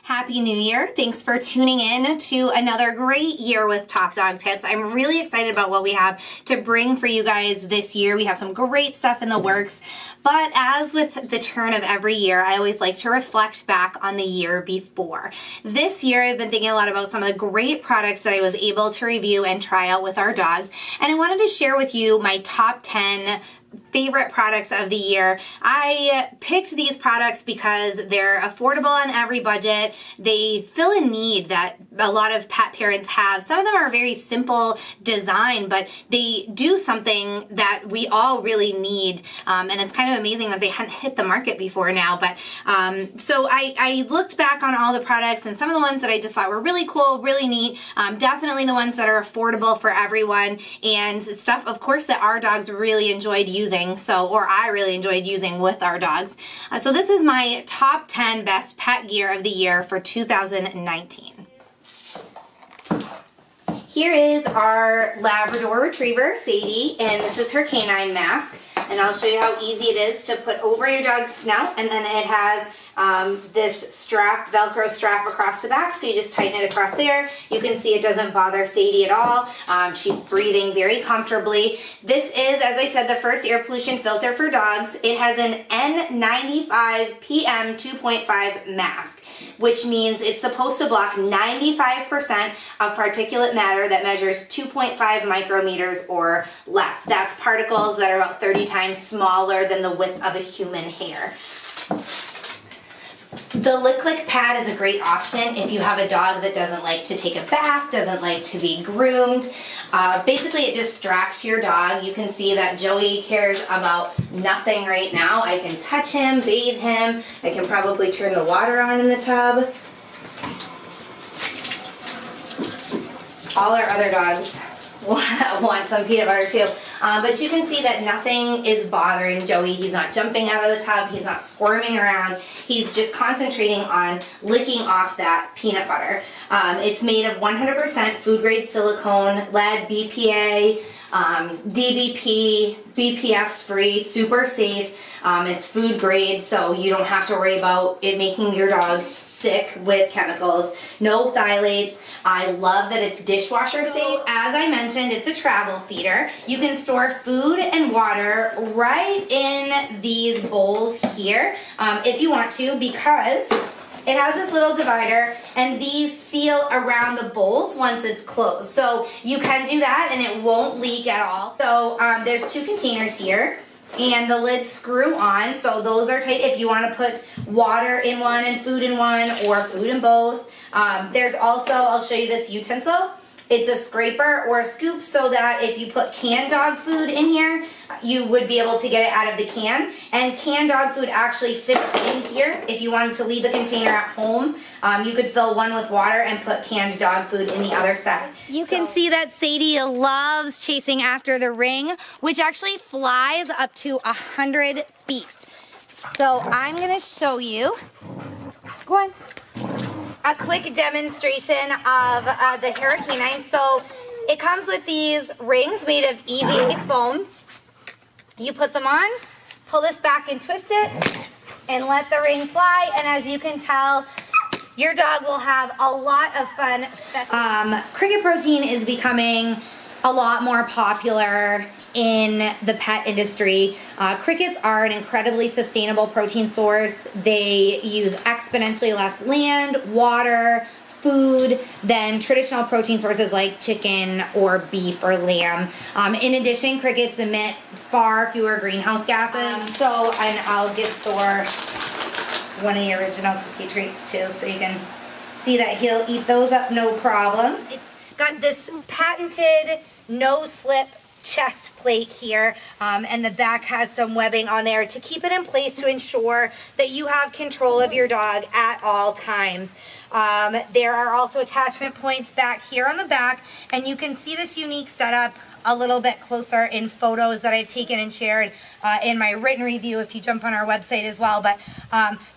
Happy New Year. Thanks for tuning in to another great year with Top Dog Tips. I'm really excited about what we have to bring for you guys this year. We have some great stuff in the works, but as with the turn of every year, I always like to reflect back on the year before. This year, I've been thinking a lot about some of the great products that I was able to review and try out with our dogs, and I wanted to share with you my top 10 favorite products of the year. I picked these products because they're affordable on every budget. They fill a need that a lot of pet parents have. Some of them are very simple design, but they do something that we all really need. And it's kind of amazing that they hadn't hit the market before now. But so I looked back on all the products, and some of the ones that I just thought were really cool, really neat. Definitely the ones that are affordable for everyone, and stuff, of course, that our dogs really enjoyed using. Or I really enjoyed using with our dogs. So this is my top 10 best pet gear of the year for 2019. Here is our Labrador Retriever, Sadie, and this is her canine mask. And I'll show you how easy it is to put over your dog's snout, and then it has this strap, Velcro strap across the back, so you just tighten it across there. You can see it doesn't bother Sadie at all. She's breathing very comfortably. This is, as I said, the first air pollution filter for dogs. It has an N95 PM 2.5 mask, which means it's supposed to block 95% of particulate matter that measures 2.5 micrometers or less. That's particles that are about 30 times smaller than the width of a human hair. The Lick Click pad is a great option if you have a dog that doesn't like to take a bath, doesn't like to be groomed. Basically, it distracts your dog. You can see that Joey cares about nothing right now. I can touch him, bathe him. I can probably turn the water on in the tub. All our other dogs want some peanut butter too. But you can see that nothing is bothering Joey. He's not jumping out of the tub. He's not squirming around. He's just concentrating on licking off that peanut butter. It's made of 100% food grade silicone, lead, BPA, DBP, BPS free, super safe. It's food grade, so you don't have to worry about it making your dog sick with chemicals. No phthalates. I love that it's dishwasher safe. As I mentioned, it's a travel feeder. You can store food and water right in these bowls here if you want to, because it has this little divider, and these seal around the bowls once it's closed. So you can do that and it won't leak at all. So there's two containers here, and the lids screw on, so those are tight if you want to put water in one and food in one, or food in both. There's also, I'll show you this utensil. It's a scraper or a scoop, so that if you put canned dog food in here, you would be able to get it out of the can. And canned dog food actually fits in here. If you wanted to leave a container at home, you could fill one with water and put canned dog food in the other side. You can see that Sadie loves chasing after the ring, which actually flies up to 100 feet. So I'm gonna show you. Go on. A quick demonstration of the Hurricane. So it comes with these rings made of EVA foam. You put them on, pull this back and twist it, and let the ring fly. And as you can tell, your dog will have a lot of fun. Cricket protein is becoming a lot more popular in the pet industry. Crickets are an incredibly sustainable protein source. They use exponentially less land, water, food than traditional protein sources like chicken or beef or lamb. In addition, crickets emit far fewer greenhouse gases. And I'll give Thor one of the original cookie treats too, so you can see that he'll eat those up no problem. It's got this patented no-slip chest plate here, and the back has some webbing on there to keep it in place to ensure that you have control of your dog at all times. There are also attachment points back here on the back, and you can see this unique setup a little bit closer in photos that I've taken and shared in my written review if you jump on our website as well. But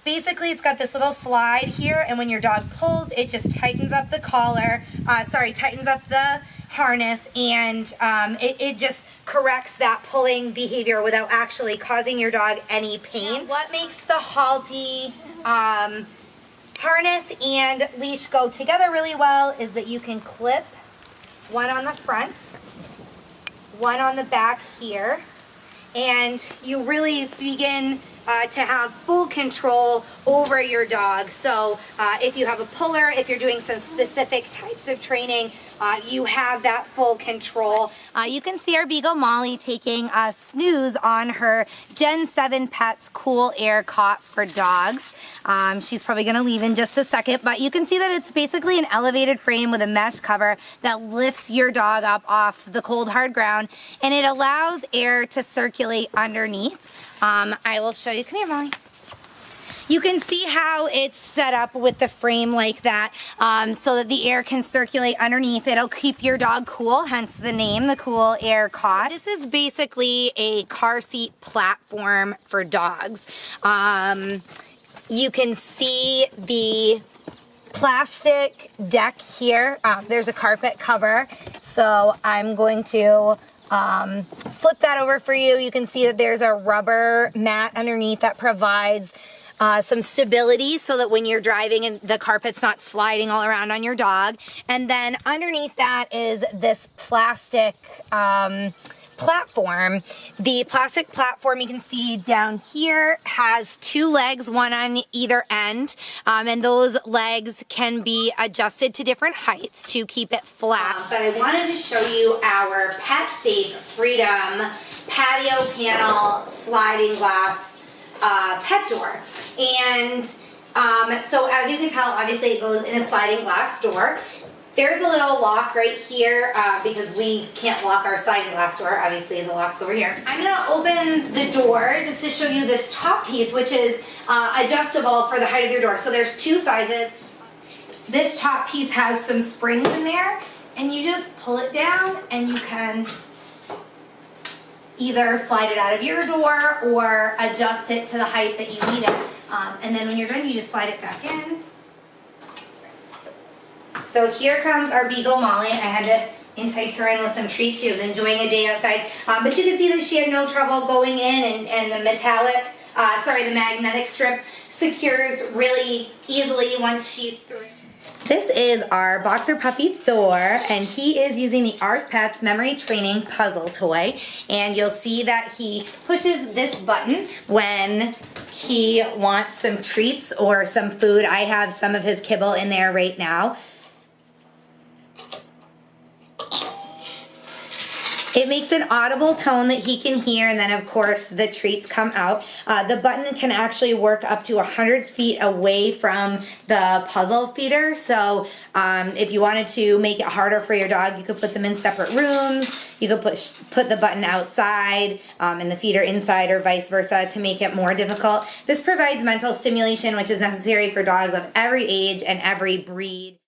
basically it's got this little slide here, and when your dog pulls, it just tightens up the collar, tightens up the harness, and it just corrects that pulling behavior without actually causing your dog any pain. What makes the Halti harness and leash go together really well is that you can clip one on the front, one on the back here, and you really begin to have full control over your dog. So if you have a puller, if you're doing some specific types of training, you have that full control. You can see our Beagle Molly taking a snooze on her Gen 7 Pets Cool Air Cot for dogs. She's probably gonna leave in just a second, but you can see that it's basically an elevated frame with a mesh cover that lifts your dog up off the cold hard ground, and it allows air to circulate underneath. I will show you. Come here, Molly. You can see how it's set up with the frame like that, so that the air can circulate underneath. It'll keep your dog cool, hence the name, the Cool Air Cot. This is basically a car seat platform for dogs. You can see the plastic deck here. There's a carpet cover, so I'm going to flip that over for you. You can see that there's a rubber mat underneath that provides some stability so that when you're driving and the carpet's not sliding all around on your dog. And then underneath that is this plastic platform. The plastic platform, you can see down here, has two legs, one on either end, and those legs can be adjusted to different heights to keep it flat. But I wanted to show you our Pet Safe Freedom patio panel sliding glass pet door. And so as you can tell, obviously it goes in a sliding glass door. There's a little lock right here because we can't lock our sliding glass door. Obviously the lock's over here. I'm gonna open the door just to show you this top piece, which is adjustable for the height of your door. So there's two sizes. This top piece has some springs in there, and you just pull it down and you can either slide it out of your door or adjust it to the height that you need it. And then when you're done, you just slide it back in. So here comes our Beagle Molly. I had to entice her in with some treats. She was enjoying a day outside. But you can see that she had no trouble going in, and the the magnetic strip secures really easily once she's through. This is our boxer puppy Thor, and he is using the Art Pets Memory Training Puzzle Toy. And you'll see that he pushes this button when he wants some treats or some food. I have some of his kibble in there right now. It makes an audible tone that he can hear, and then of course the treats come out. The button can actually work up to 100 feet away from the puzzle feeder, so if you wanted to make it harder for your dog, you could put them in separate rooms. You could put the button outside and the feeder inside, or vice versa, to make it more difficult. This provides mental stimulation, which is necessary for dogs of every age and every breed.